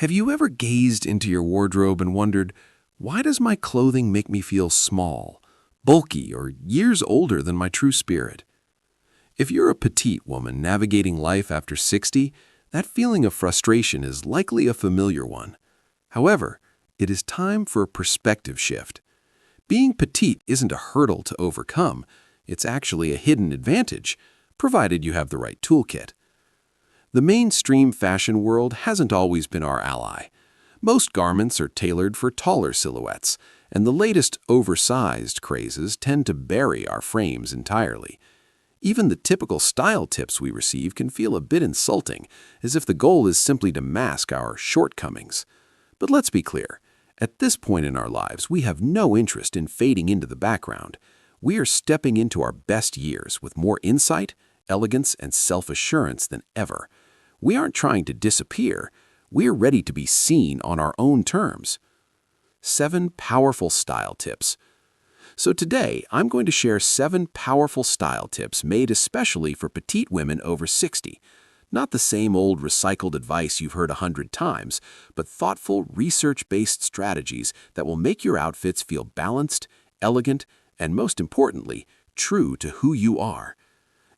Have you ever gazed into your wardrobe and wondered, why does my clothing make me feel small, bulky, or years older than my true spirit? If you're a petite woman navigating life after 60, that feeling of frustration is likely a familiar one. However, it is time for a perspective shift. Being petite isn't a hurdle to overcome, it's actually a hidden advantage, provided you have the right toolkit. The mainstream fashion world hasn't always been our ally. Most garments are tailored for taller silhouettes, and the latest oversized crazes tend to bury our frames entirely. Even the typical style tips we receive can feel a bit insulting, as if the goal is simply to mask our shortcomings. But let's be clear, at this point in our lives, we have no interest in fading into the background. We are stepping into our best years with more insight, elegance, and self-assurance than ever. We aren't trying to disappear. We're ready to be seen on our own terms. 7 powerful style tips. So today, I'm going to share 7 powerful style tips made especially for petite women over 60. Not the same old recycled advice you've heard 100 times, but thoughtful, research-based strategies that will make your outfits feel balanced, elegant, and most importantly, true to who you are.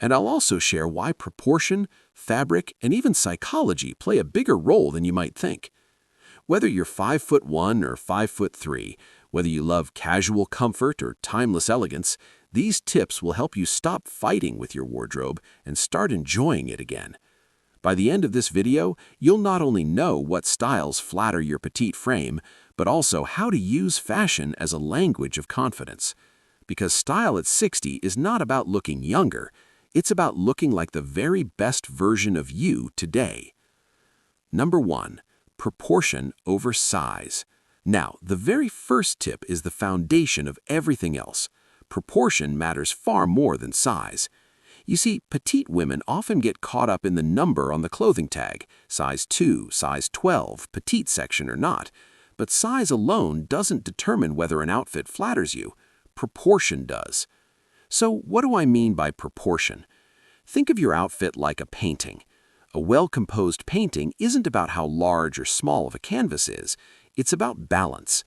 And I'll also share why proportion, fabric, and even psychology play a bigger role than you might think. Whether you're 5'1" or 5'3", whether you love casual comfort or timeless elegance, these tips will help you stop fighting with your wardrobe and start enjoying it again. By the end of this video, you'll not only know what styles flatter your petite frame, but also how to use fashion as a language of confidence. Because style at 60 is not about looking younger, it's about looking like the very best version of you today. Number 1. Proportion over size. Now, the very first tip is the foundation of everything else. Proportion matters far more than size. You see, petite women often get caught up in the number on the clothing tag, size 2, size 12, petite section or not. But size alone doesn't determine whether an outfit flatters you. Proportion does. So what do I mean by proportion? Think of your outfit like a painting. A well-composed painting isn't about how large or small of a canvas is. It's about balance.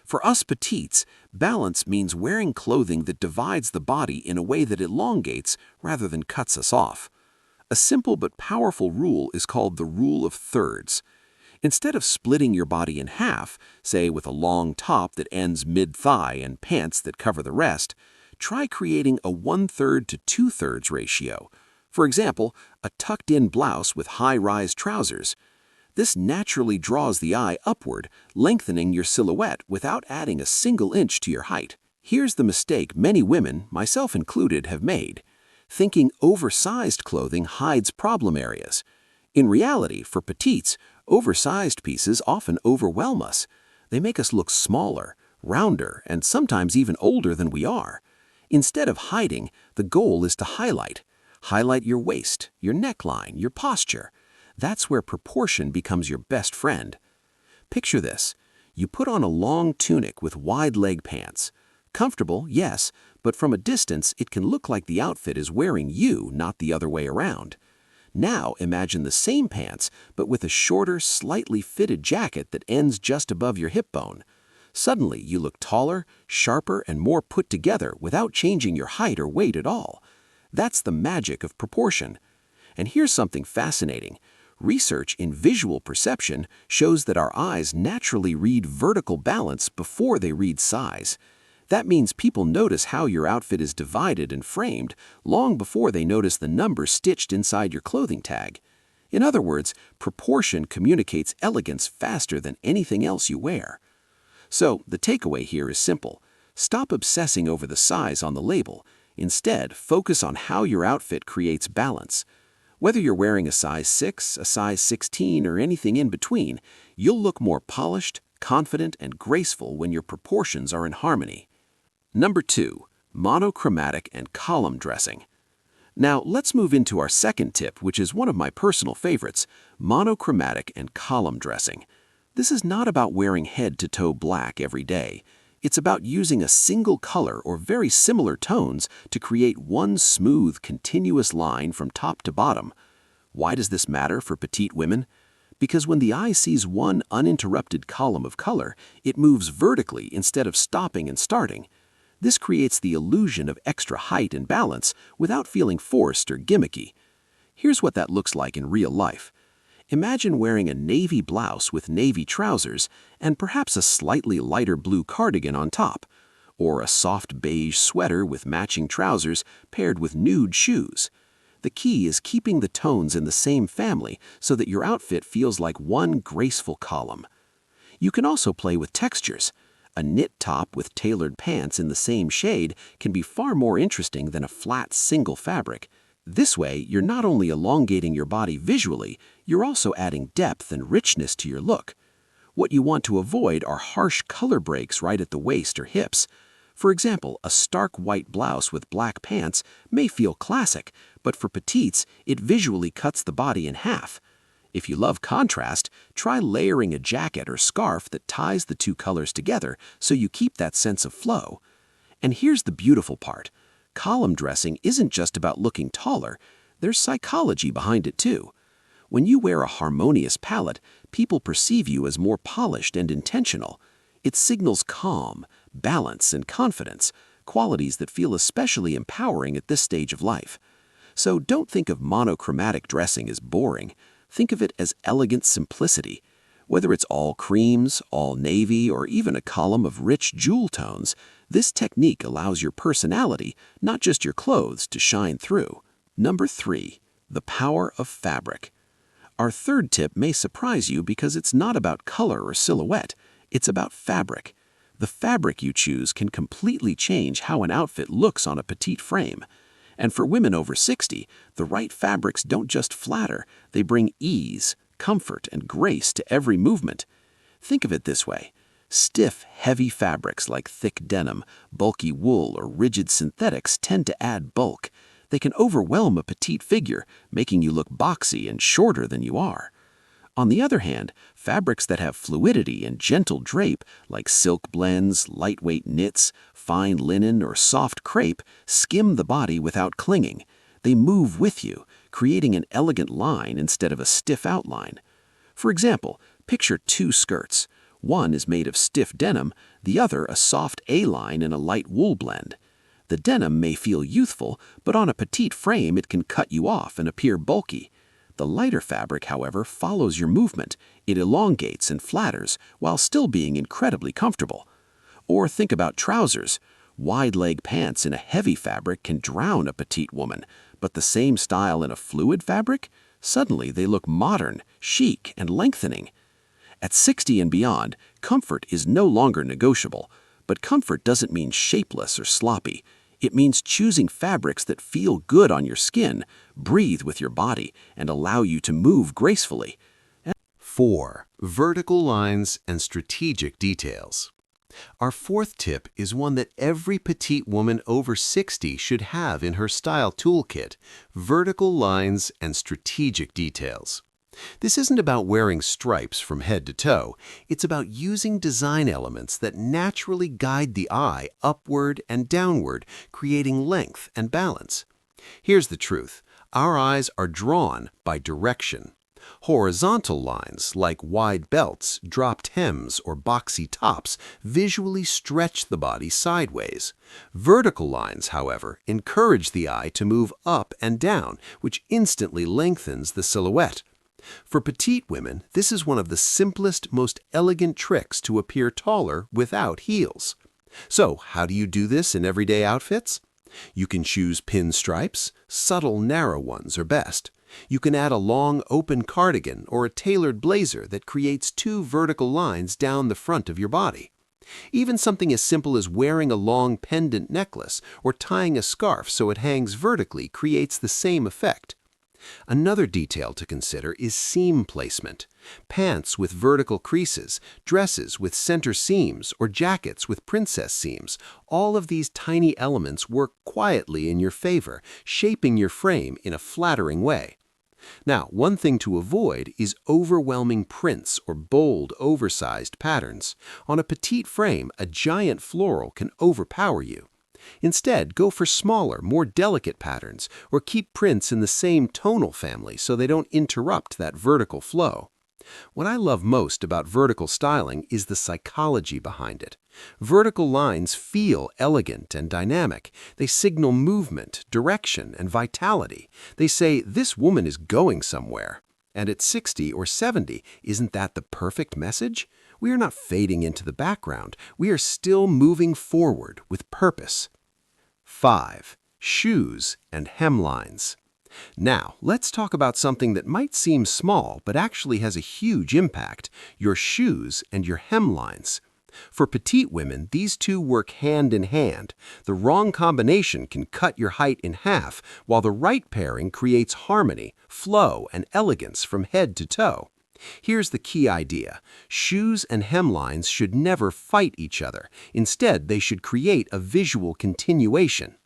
For us petites, balance means wearing clothing that divides the body in a way that elongates rather than cuts us off. A simple but powerful rule is called the rule of thirds. Instead of splitting your body in half, say with a long top that ends mid-thigh and pants that cover the rest, try creating a 1/3 to 2/3 ratio. For example, a tucked-in blouse with high-rise trousers. This naturally draws the eye upward, lengthening your silhouette without adding a single inch to your height. Here's the mistake many women, myself included, have made: thinking oversized clothing hides problem areas. In reality, for petites, oversized pieces often overwhelm us. They make us look smaller, rounder, and sometimes even older than we are. Instead of hiding, the goal is to highlight. Highlight your waist, your neckline, your posture. That's where proportion becomes your best friend. Picture this. You put on a long tunic with wide leg pants. Comfortable, yes, but from a distance it can look like the outfit is wearing you, not the other way around. Now imagine the same pants, but with a shorter, slightly fitted jacket that ends just above your hip bone. Suddenly you look taller, sharper, and more put together without changing your height or weight at all. That's the magic of proportion. And here's something fascinating. Research in visual perception shows that our eyes naturally read vertical balance before they read size. That means people notice how your outfit is divided and framed long before they notice the number stitched inside your clothing tag. In other words, proportion communicates elegance faster than anything else you wear. So, the takeaway here is simple. Stop obsessing over the size on the label. Instead, focus on how your outfit creates balance. Whether you're wearing a size 6, a size 16, or anything in between, you'll look more polished, confident, and graceful when your proportions are in harmony. Number 2. Monochromatic and column dressing. Now, let's move into our second tip, which is one of my personal favorites: monochromatic and column dressing. This is not about wearing head-to-toe black every day. It's about using a single color or very similar tones to create one smooth, continuous line from top to bottom. Why does this matter for petite women? because when the eye sees one uninterrupted column of color, it moves vertically instead of stopping and starting. This creates the illusion of extra height and balance without feeling forced or gimmicky. Here's what that looks like in real life. Imagine wearing a navy blouse with navy trousers and perhaps a slightly lighter blue cardigan on top, or a soft beige sweater with matching trousers paired with nude shoes. The key is keeping the tones in the same family so that your outfit feels like one graceful column. You can also play with textures. A knit top with tailored pants in the same shade can be far more interesting than a flat single fabric. This way, you're not only elongating your body visually, you're also adding depth and richness to your look. What you want to avoid are harsh color breaks right at the waist or hips. For example, a stark white blouse with black pants may feel classic, but for petites, it visually cuts the body in half. If you love contrast, try layering a jacket or scarf that ties the two colors together so you keep that sense of flow. And here's the beautiful part. Column dressing isn't just about looking taller, there's psychology behind it too. When you wear a harmonious palette, people perceive you as more polished and intentional. It signals calm, balance, and confidence, qualities that feel especially empowering at this stage of life. So don't think of monochromatic dressing as boring. Think of it as elegant simplicity. Whether it's all creams, all navy, or even a column of rich jewel tones, this technique allows your personality, not just your clothes, to shine through. Number 3. The power of fabric. Our third tip may surprise you because it's not about color or silhouette. It's about fabric. The fabric you choose can completely change how an outfit looks on a petite frame. And for women over 60, the right fabrics don't just flatter, they bring ease, comfort, and grace to every movement. Think of it this way. Stiff, heavy fabrics like thick denim, bulky wool, or rigid synthetics tend to add bulk. They can overwhelm a petite figure, making you look boxy and shorter than you are. On the other hand, fabrics that have fluidity and gentle drape, like silk blends, lightweight knits, fine linen, or soft crepe, skim the body without clinging. They move with you, creating an elegant line instead of a stiff outline. For example, picture two skirts. One is made of stiff denim, the other a soft A-line in a light wool blend. The denim may feel youthful, but on a petite frame it can cut you off and appear bulky. The lighter fabric, however, follows your movement. It elongates and flatters while still being incredibly comfortable. Or think about trousers. Wide-leg pants in a heavy fabric can drown a petite woman, but the same style in a fluid fabric? Suddenly they look modern, chic, and lengthening. At 60 and beyond, comfort is no longer negotiable. But comfort doesn't mean shapeless or sloppy. It means choosing fabrics that feel good on your skin, breathe with your body, and allow you to move gracefully. 4. Vertical lines and strategic details. Our fourth tip is one that every petite woman over 60 should have in her style toolkit: vertical lines and strategic details. This isn't about wearing stripes from head to toe. It's about using design elements that naturally guide the eye upward and downward, creating length and balance. Here's the truth. Our eyes are drawn by direction. Horizontal lines, like wide belts, dropped hems, or boxy tops, visually stretch the body sideways. Vertical lines, however, encourage the eye to move up and down, which instantly lengthens the silhouette. For petite women, this is one of the simplest, most elegant tricks to appear taller without heels. So, how do you do this in everyday outfits? You can choose pinstripes. Subtle, narrow ones are best. You can add a long, open cardigan or a tailored blazer that creates two vertical lines down the front of your body. Even something as simple as wearing a long pendant necklace or tying a scarf so it hangs vertically creates the same effect. Another detail to consider is seam placement. Pants with vertical creases, dresses with center seams, or jackets with princess seams. All of these tiny elements work quietly in your favor, shaping your frame in a flattering way. Now, one thing to avoid is overwhelming prints or bold, oversized patterns. On a petite frame, a giant floral can overpower you. Instead, go for smaller, more delicate patterns, or keep prints in the same tonal family so they don't interrupt that vertical flow. What I love most about vertical styling is the psychology behind it. Vertical lines feel elegant and dynamic. They signal movement, direction, and vitality. They say, this woman is going somewhere. And at 60 or 70, isn't that the perfect message? We are not fading into the background. We are still moving forward with purpose. 5. Shoes and hemlines. Now, let's talk about something that might seem small but actually has a huge impact, your shoes and your hemlines. For petite women, these two work hand in hand. The wrong combination can cut your height in half, while the right pairing creates harmony, flow, and elegance from head to toe. Here's the key idea. Shoes and hemlines should never fight each other. Instead, they should create a visual continuation.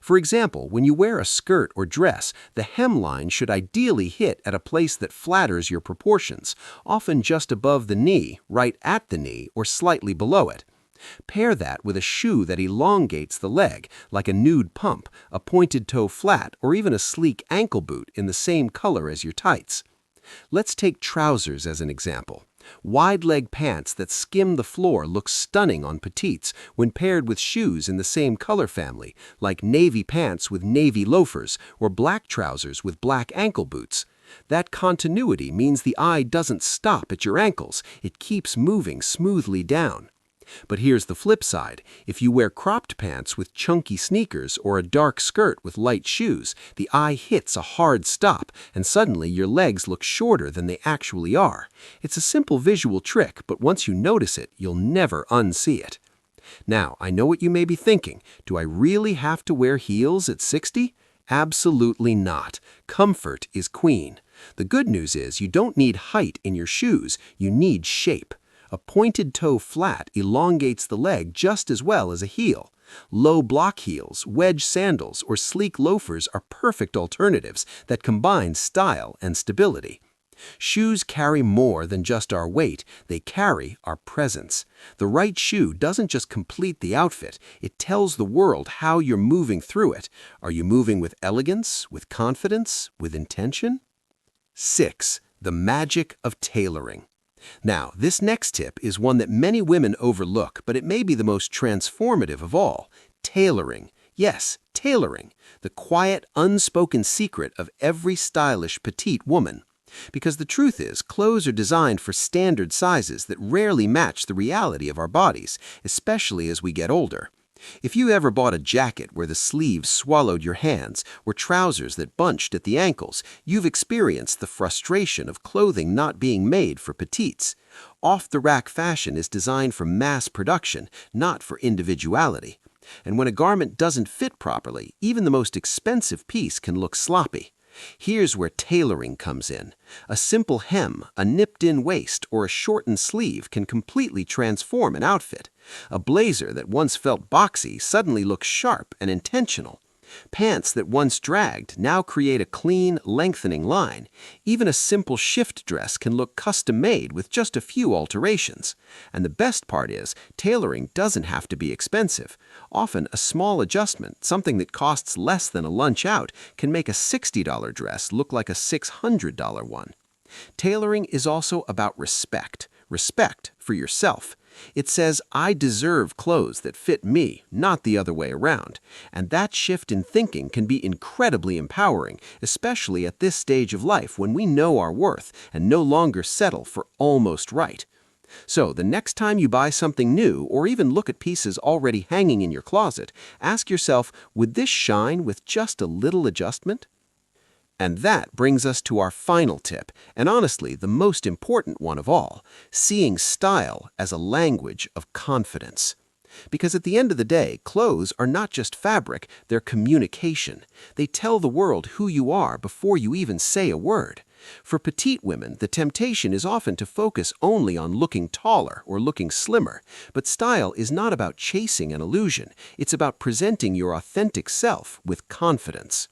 For example, when you wear a skirt or dress, the hemline should ideally hit at a place that flatters your proportions, often just above the knee, right at the knee, or slightly below it. Pair that with a shoe that elongates the leg, like a nude pump, a pointed toe flat, or even a sleek ankle boot in the same color as your tights. Let's take trousers as an example. Wide-leg pants that skim the floor look stunning on petites when paired with shoes in the same color family, like navy pants with navy loafers or black trousers with black ankle boots. That continuity means the eye doesn't stop at your ankles, it keeps moving smoothly down. But here's the flip side. If you wear cropped pants with chunky sneakers or a dark skirt with light shoes, the eye hits a hard stop, and suddenly your legs look shorter than they actually are. It's a simple visual trick, but once you notice it, you'll never unsee it. Now, I know what you may be thinking. Do I really have to wear heels at 60? Absolutely not. Comfort is queen. The good news is you don't need height in your shoes, you need shape. A pointed toe flat elongates the leg just as well as a heel. Low block heels, wedge sandals, or sleek loafers are perfect alternatives that combine style and stability. Shoes carry more than just our weight, they carry our presence. The right shoe doesn't just complete the outfit, it tells the world how you're moving through it. Are you moving with elegance, with confidence, with intention? 6. The magic of tailoring. Now, this next tip is one that many women overlook, but it may be the most transformative of all. Tailoring. Yes, tailoring. The quiet, unspoken secret of every stylish petite woman. Because the truth is, clothes are designed for standard sizes that rarely match the reality of our bodies, especially as we get older. If you ever bought a jacket where the sleeves swallowed your hands, or trousers that bunched at the ankles, you've experienced the frustration of clothing not being made for petites. Off-the-rack fashion is designed for mass production, not for individuality. And when a garment doesn't fit properly, even the most expensive piece can look sloppy. Here's where tailoring comes in. A simple hem, a nipped-in waist, or a shortened sleeve can completely transform an outfit. A blazer that once felt boxy suddenly looks sharp and intentional. Pants that once dragged now create a clean, lengthening line. Even a simple shift dress can look custom-made with just a few alterations. And the best part is, tailoring doesn't have to be expensive. Often, a small adjustment, something that costs less than a lunch out, can make a $60 dress look like a $600 one. Tailoring is also about respect. Respect for yourself. It says, I deserve clothes that fit me, not the other way around. And that shift in thinking can be incredibly empowering, especially at this stage of life when we know our worth and no longer settle for almost right. So, the next time you buy something new or even look at pieces already hanging in your closet, ask yourself, would this shine with just a little adjustment? And that brings us to our final tip, and honestly, the most important one of all, seeing style as a language of confidence. Because at the end of the day, clothes are not just fabric, they're communication. They tell the world who you are before you even say a word. For petite women, the temptation is often to focus only on looking taller or looking slimmer. But style is not about chasing an illusion, it's about presenting your authentic self with confidence.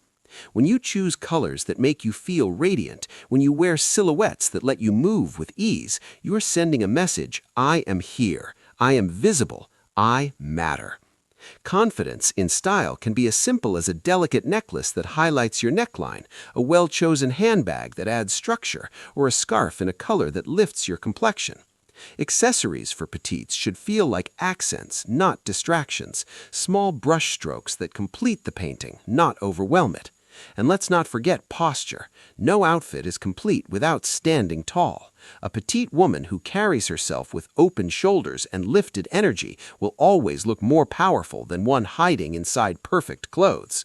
When you choose colors that make you feel radiant, when you wear silhouettes that let you move with ease, you're sending a message, I am here, I am visible, I matter. Confidence in style can be as simple as a delicate necklace that highlights your neckline, a well-chosen handbag that adds structure, or a scarf in a color that lifts your complexion. Accessories for petites should feel like accents, not distractions, small brush strokes that complete the painting, not overwhelm it. And let's not forget posture. No outfit is complete without standing tall. A petite woman who carries herself with open shoulders and lifted energy will always look more powerful than one hiding inside perfect clothes.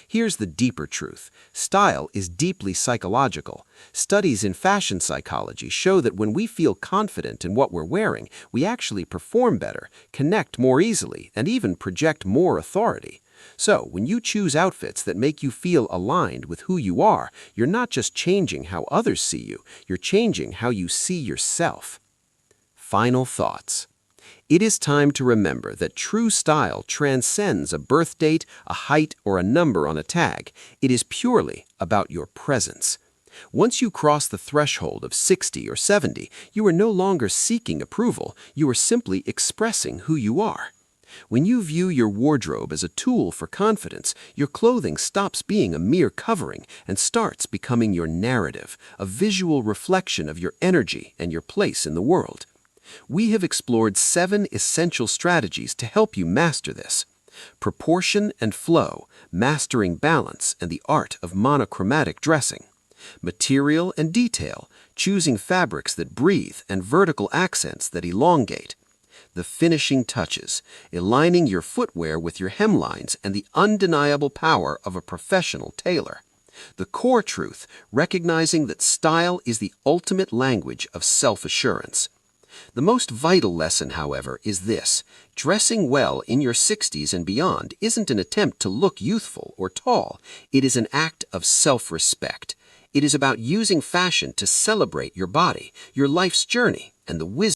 Here's the deeper truth. Style is deeply psychological. Studies in fashion psychology show that when we feel confident in what we're wearing, we actually perform better, connect more easily, and even project more authority. So, when you choose outfits that make you feel aligned with who you are, you're not just changing how others see you, you're changing how you see yourself. Final thoughts. It is time to remember that true style transcends a birth date, a height, or a number on a tag. It is purely about your presence. Once you cross the threshold of 60 or 70, you are no longer seeking approval, you are simply expressing who you are. When you view your wardrobe as a tool for confidence, your clothing stops being a mere covering and starts becoming your narrative, a visual reflection of your energy and your place in the world. We have explored 7 essential strategies to help you master this. Proportion and flow, mastering balance and the art of monochromatic dressing. Material and detail, choosing fabrics that breathe and vertical accents that elongate. The finishing touches, aligning your footwear with your hemlines and the undeniable power of a professional tailor. The core truth, recognizing that style is the ultimate language of self-assurance. The most vital lesson, however, is this. Dressing well in your 60s and beyond isn't an attempt to look youthful or tall. It is an act of self-respect. It is about using fashion to celebrate your body, your life's journey, and the wisdom